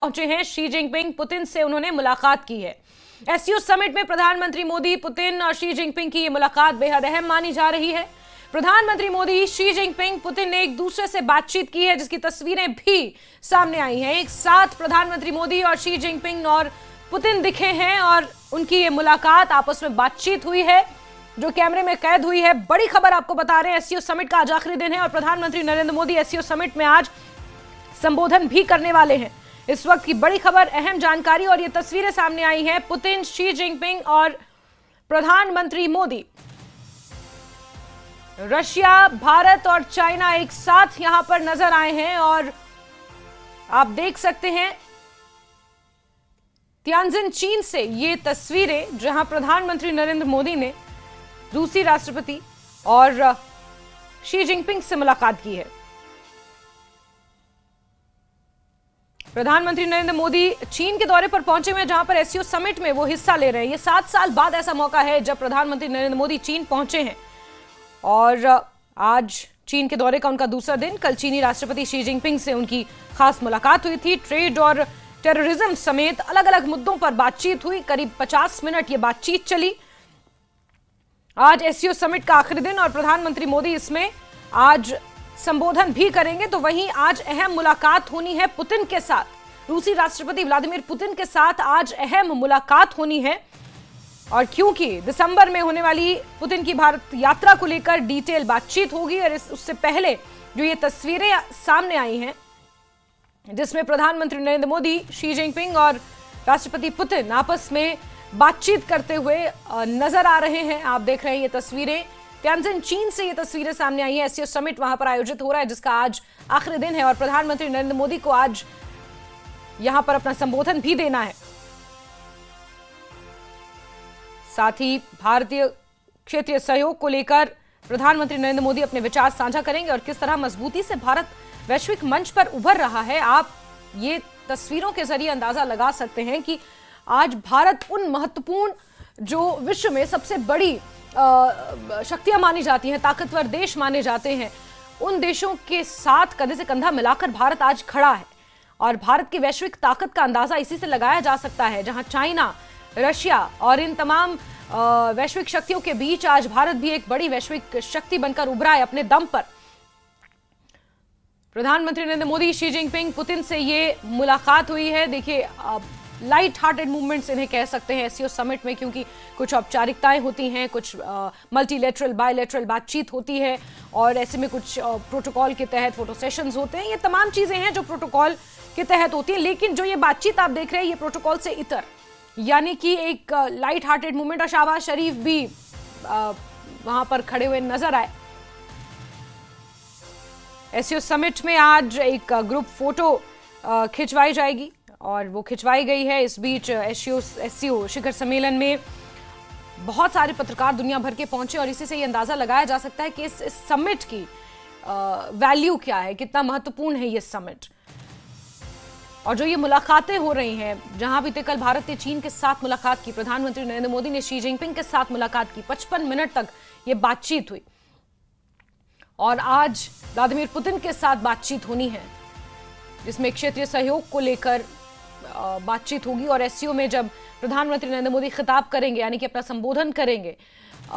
पहुंचे हैं Xi Jinping. Putin से उन्होंने मुलाकात की है। एससीओ समिट में प्रधानमंत्री मोदी, पुतिन और शी जिनपिंग की ये मुलाकात बेहद अहम मानी जा रही है। प्रधानमंत्री मोदी, शी जिनपिंग, पुतिन ने एक दूसरे से बातचीत की है, जिसकी तस्वीरें भी सामने आई हैं। एक साथ प्रधानमंत्री मोदी और शी जिनपिंग और पुतिन दिखे हैं और उनकी ये मुलाकात, आपस में बातचीत हुई है जो कैमरे में कैद हुई है। बड़ी खबर आपको बता रहे हैं, एससीओ समिट का आज आखिरी दिन है और प्रधानमंत्री नरेंद्र मोदी एससीओ समिट में आज संबोधन भी करने वाले हैं। इस वक्त की बड़ी खबर, अहम जानकारी और ये तस्वीरें सामने आई हैं। पुतिन, शी जिनपिंग और प्रधानमंत्री मोदी, रशिया, भारत और चाइना एक साथ यहां पर नजर आए हैं और आप देख सकते हैं तियानजिन चीन से ये तस्वीरें, जहां प्रधानमंत्री नरेंद्र मोदी ने रूसी राष्ट्रपति और शी जिनपिंग से मुलाकात की है। प्रधानमंत्री नरेंद्र मोदी चीन के दौरे पर पहुंचे हुए, जहां पर एससीओ समिट में वो हिस्सा ले रहे हैं। ये 7 साल बाद ऐसा मौका है जब प्रधानमंत्री नरेंद्र मोदी चीन पहुंचे हैं और आज चीन के दौरे का उनका दूसरा दिन। कल चीनी राष्ट्रपति शी जिनपिंग से उनकी खास मुलाकात हुई थी। ट्रेड और टेररिज्म समेत अलग अलग मुद्दों पर बातचीत हुई। करीब 50 मिनट ये बातचीत चली। आज एससीओ समिट का आखिरी दिन और प्रधानमंत्री मोदी इसमें आज संबोधन भी करेंगे। तो वहीं आज अहम मुलाकात होनी है पुतिन के साथ। रूसी राष्ट्रपति व्लादिमीर पुतिन के साथ आज अहम मुलाकात होनी है और क्योंकि दिसंबर में होने वाली पुतिन की भारत यात्रा को लेकर डिटेल बातचीत होगी और उससे पहले जो ये तस्वीरें सामने आई हैं, जिसमें प्रधानमंत्री नरेंद्र मोदी, शी जिनपिंग और राष्ट्रपति पुतिन आपस में बातचीत करते हुए नजर आ रहे हैं। आप देख रहे हैं ये तस्वीरें, तियानजिन चीन से ये तस्वीरें सामने आई हैं। एससीओ समिट वहां पर आयोजित हो रहा है, जिसका आज आखिरी दिन है और प्रधानमंत्री नरेंद्र मोदी को आज यहां पर अपना संबोधन भी देना है। साथ ही भारतीय क्षेत्रीय सहयोग को लेकर प्रधानमंत्री नरेंद्र मोदी अपने विचार साझा करेंगे और किस तरह मजबूती से भारत वैश्विक मंच पर उभर रहा है। आप ये तस्वीरों के जरिए अंदाजा लगा सकते हैं कि आज भारत उन महत्वपूर्ण, जो विश्व में सबसे बड़ी शक्तियां मानी जाती हैं, ताकतवर देश माने जाते हैं, उन देशों के साथ कंधे से कंधा मिलाकर भारत आज खड़ा है। और भारत की वैश्विक ताकत का अंदाजा इसी से लगाया जा सकता है, जहां चाइना, रशिया और इन तमाम वैश्विक शक्तियों के बीच आज भारत भी एक बड़ी वैश्विक शक्ति बनकर उभरा है अपने दम पर। प्रधानमंत्री Narendra Modi, Xi Jinping, Putin से ये मुलाकात हुई है। देखिए, लाइट हार्टेड मूवमेंट्स इन्हें कह सकते हैं एससीओ समिट में, क्योंकि कुछ औपचारिकताएं होती हैं, कुछ मल्टीलेटरल, बायलेटरल बातचीत होती है और ऐसे में कुछ प्रोटोकॉल के तहत फोटो सेशंस होते हैं। ये तमाम चीजें हैं जो प्रोटोकॉल के तहत होती हैं, लेकिन जो ये बातचीत आप देख रहे हैं ये प्रोटोकॉल से इतर, यानी कि एक लाइट हार्टेड मूवमेंट। और शहबाज शरीफ भी वहां पर खड़े हुए नजर आए। एससीओ समिट में आज एक ग्रुप फोटो खिंचवाई जाएगी और वो खिंचवाई गई है। इस बीच एससीओ शिखर सम्मेलन में बहुत सारे पत्रकार दुनिया भर के पहुंचे और इसी से ये अंदाजा लगाया जा सकता है कि इस समिट की वैल्यू क्या है, कितना महत्वपूर्ण है ये समिट। और जो ये मुलाकातें हो रही हैं, जहां बीते कल भारत ने चीन के साथ मुलाकात की, प्रधानमंत्री नरेंद्र मोदी ने शी जिनपिंग के साथ मुलाकात की, 55 मिनट तक ये बातचीत हुई और आज व्लादिमीर पुतिन के साथ बातचीत होनी है, जिसमें क्षेत्रीय सहयोग को लेकर बातचीत होगी। और एससीओ में जब प्रधानमंत्री नरेंद्र मोदी खिताब करेंगे, यानी कि अपना संबोधन करेंगे,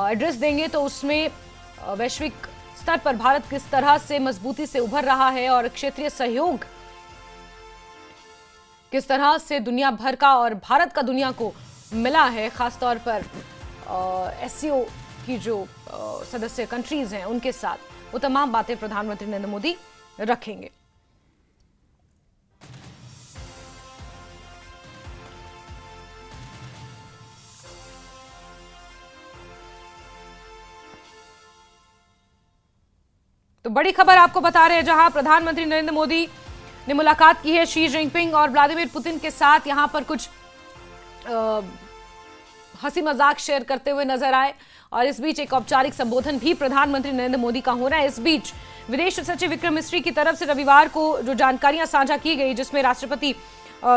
एड्रेस देंगे, तो उसमें वैश्विक स्तर पर भारत किस तरह से मजबूती से उभर रहा है और क्षेत्रीय सहयोग किस तरह से दुनिया भर का और भारत का दुनिया को मिला है, खासतौर पर एससीओ की जो सदस्य कंट्रीज हैं उनके साथ, वो तमाम बातें प्रधानमंत्री नरेंद्र मोदी रखेंगे। तो बड़ी खबर आपको बता रहे हैं, जहां प्रधानमंत्री नरेंद्र मोदी ने मुलाकात की है शी जिनपिंग और व्लादिमीर पुतिन के साथ, यहां पर कुछ हंसी मजाक शेयर करते हुए नजर आए और इस बीच एक औपचारिक संबोधन भी प्रधानमंत्री नरेंद्र मोदी का हो रहा है। इस बीच विदेश सचिव विक्रम मिस्री की तरफ से रविवार को जो जानकारियां साझा की गई, जिसमें राष्ट्रपति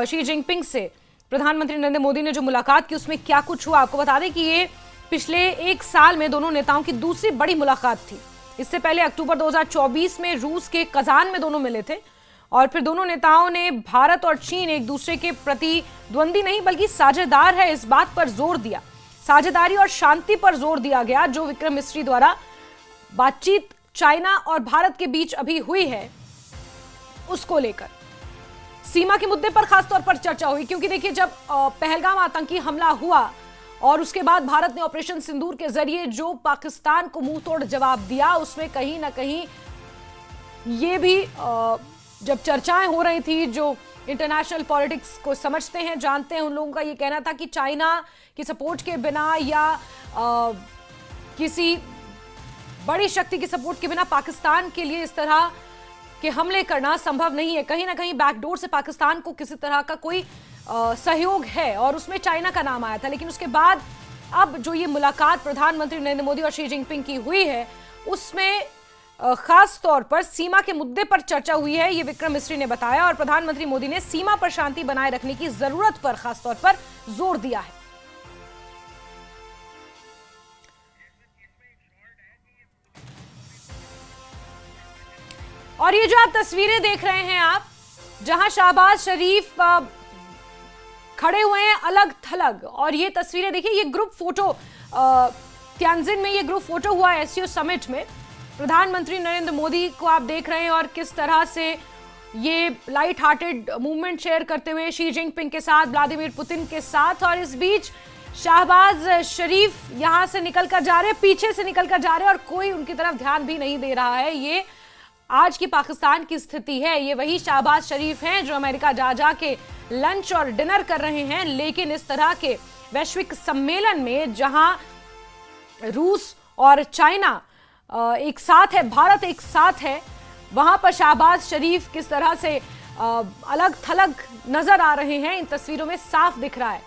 शी जिनपिंग से प्रधानमंत्री नरेंद्र मोदी ने जो मुलाकात की, उसमें क्या कुछ हुआ, आपको बता दें कि ये पिछले 1 साल में दोनों नेताओं की दूसरी बड़ी मुलाकात थी। इससे पहले अक्टूबर 2024 में रूस के कजान में दोनों मिले थे और फिर दोनों नेताओं ने भारत और चीन एक दूसरे के प्रतिद्वंदी नहीं बल्कि साझेदार है इस बात पर जोर दिया। साझेदारी और शांति पर जोर दिया गया जो विक्रम मिस्री द्वारा बातचीत चाइना और भारत के बीच अभी हुई है उसको लेकर। सीमा के मुद्दे पर खासतौर पर चर्चा हुई क्योंकि देखिए जब पहलगाम आतंकी हमला हुआ और उसके बाद भारत ने ऑपरेशन सिंदूर के जरिए जो पाकिस्तान को मुंह तोड़ जवाब दिया उसमें कहीं ना कहीं ये भी जब चर्चाएं हो रही थी, जो इंटरनेशनल पॉलिटिक्स को समझते हैं जानते हैं उन लोगों का ये कहना था कि चाइना की सपोर्ट के बिना या किसी बड़ी शक्ति की सपोर्ट के बिना पाकिस्तान के लिए इस तरह के हमले करना संभव नहीं है। कहीं ना कहीं बैकडोर से पाकिस्तान को किसी तरह का कोई सहयोग है और उसमें चाइना का नाम आया था। लेकिन उसके बाद अब जो ये मुलाकात प्रधानमंत्री नरेंद्र मोदी और शी जिनपिंग की हुई है उसमें खास तौर पर सीमा के मुद्दे पर चर्चा हुई है, ये विक्रम मिस्री ने बताया। और प्रधानमंत्री मोदी ने सीमा पर शांति बनाए रखने की जरूरत पर खास तौर पर जोर दिया है। और ये जो आप तस्वीरें देख रहे हैं आप, जहां शहबाज शरीफ खड़े हुए हैं अलग थलग, और ये तस्वीरें देखिए, ये ग्रुप फोटो त्यानजिन में ये ग्रुप फोटो हुआ है एससीओ समिट में। प्रधानमंत्री नरेंद्र मोदी को आप देख रहे हैं और किस तरह से ये लाइट हार्टेड मूवमेंट शेयर करते हुए शी जिनपिंग के साथ, व्लादिमीर पुतिन के साथ। और इस बीच शहबाज शरीफ यहां से निकल कर जा रहे हैं, पीछे से निकल कर जा रहे हैं और कोई उनकी तरफ ध्यान भी नहीं दे रहा है। ये आज की पाकिस्तान की स्थिति है। ये वही शहबाज शरीफ हैं जो अमेरिका जा के लंच और डिनर कर रहे हैं, लेकिन इस तरह के वैश्विक सम्मेलन में जहां रूस और चाइना एक साथ है, भारत एक साथ है, वहां पर शहबाज शरीफ किस तरह से अलग थलग नजर आ रहे हैं इन तस्वीरों में साफ दिख रहा है।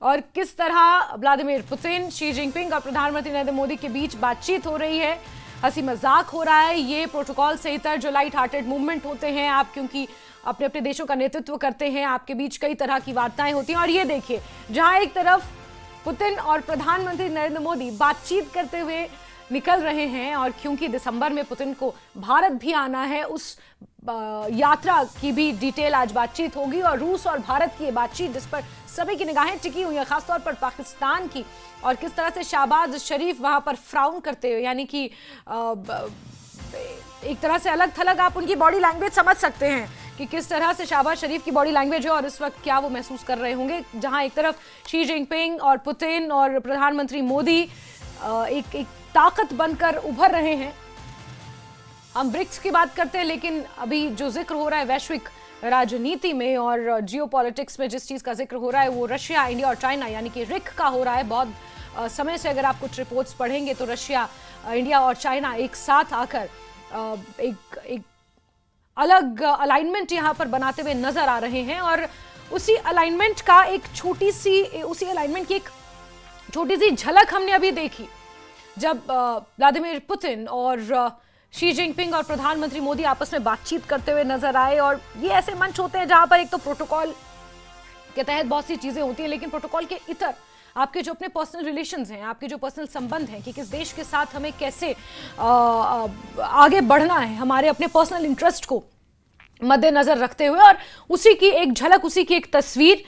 और किस तरह व्लादिमीर पुतिन, शी जिनपिंग और प्रधानमंत्री नरेंद्र मोदी के बीच बातचीत हो रही है, हंसी मजाक हो रहा है। ये प्रोटोकॉल से इतर जो लाइट हार्टेड मूवमेंट होते हैं, आप क्योंकि अपने अपने देशों का नेतृत्व करते हैं, आपके बीच कई तरह की वार्ताएं होती हैं। और ये देखिए जहां एक तरफ पुतिन और प्रधानमंत्री नरेंद्र मोदी बातचीत करते हुए निकल रहे हैं, और क्योंकि दिसंबर में पुतिन को भारत भी आना है, उस यात्रा की भी डिटेल आज बातचीत होगी। और रूस और भारत की ये बातचीत जिस पर सभी की निगाहें टिकी हुई हैं, खासतौर पर पाकिस्तान की, और किस तरह से शहबाज शरीफ वहां पर फ्राउन करते हुए, यानी कि एक तरह से अलग थलग आप उनकी बॉडी लैंग्वेज समझ सकते हैं कि किस तरह से शहबाज शरीफ की बॉडी लैंग्वेज है और इस वक्त क्या वो महसूस कर रहे होंगे। जहां एक तरफ शी जिनपिंग और पुतिन और प्रधानमंत्री मोदी एक ताकत बनकर उभर रहे हैं। हम ब्रिक्स की बात करते हैं, लेकिन अभी जो जिक्र हो रहा है वैश्विक राजनीति में और जियोपॉलिटिक्स में जिस चीज का जिक्र हो रहा है वो रशिया, इंडिया और चाइना यानी कि रिक का हो रहा है। बहुत समय से अगर आप कुछ रिपोर्ट्स पढ़ेंगे तो रशिया, इंडिया और चाइना एक साथ आकर एक अलग अलाइनमेंट यहां पर बनाते हुए नजर आ रहे हैं। और उसी अलाइनमेंट की एक छोटी सी झलक हमने अभी देखी जब व्लादिमीर पुतिन और शी जिनपिंग और प्रधानमंत्री मोदी आपस में बातचीत करते हुए नजर आए। और ये ऐसे मंच होते हैं जहां पर एक तो प्रोटोकॉल के तहत बहुत सी चीजें होती हैं, लेकिन प्रोटोकॉल के इतर आपके जो अपने पर्सनल रिलेशंस हैं, आपके जो पर्सनल संबंध हैं कि किस देश के साथ हमें कैसे आगे बढ़ना है, हमारे अपने पर्सनल इंटरेस्ट को मद्देनजर रखते हुए। और उसी की एक झलक, उसी की एक तस्वीर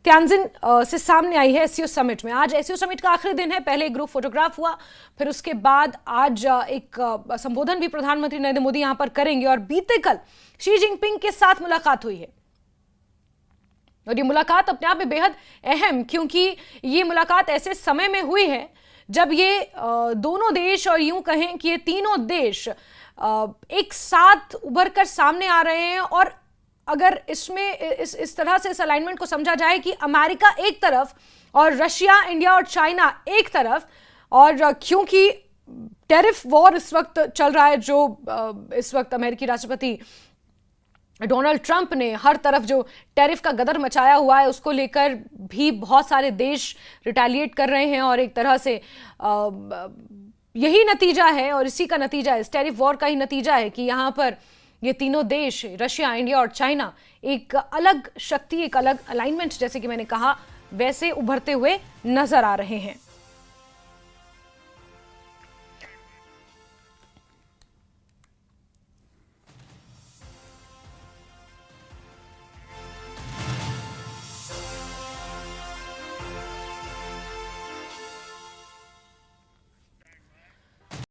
त्यानजिन से सामने आई है एससीओ समिट में। आज एससीओ समिट का आखिरी दिन है, पहले एक ग्रुप फोटोग्राफ हुआ, फिर उसके बाद आज एक संबोधन भी प्रधानमंत्री नरेंद्र मोदी यहां पर करेंगे। और बीते कल शी जिनपिंग के साथ मुलाकात हुई है और ये मुलाकात अपने आप में बेहद अहम, क्योंकि ये मुलाकात ऐसे समय में हुई है जब ये दोनों देश, और यूं कहें कि ये तीनों देश एक साथ उभर कर सामने आ रहे हैं। और अगर इसमें इस तरह से इस अलाइनमेंट को समझा जाए कि अमेरिका एक तरफ और रशिया, इंडिया और चाइना एक तरफ, और क्योंकि टैरिफ वॉर इस वक्त चल रहा है, जो इस वक्त अमेरिकी राष्ट्रपति डोनाल्ड ट्रंप ने हर तरफ जो टैरिफ का गदर मचाया हुआ है उसको लेकर भी बहुत सारे देश रिटेलिएट कर रहे हैं। और एक तरह से यही नतीजा है, और इसी का नतीजा है, इस टैरिफ वॉर का ही नतीजा है कि यहाँ पर ये तीनों देश, रशिया, इंडिया और चाइना, एक अलग शक्ति, एक अलग अलाइनमेंट, जैसे कि मैंने कहा, वैसे उभरते हुए नजर आ रहे हैं।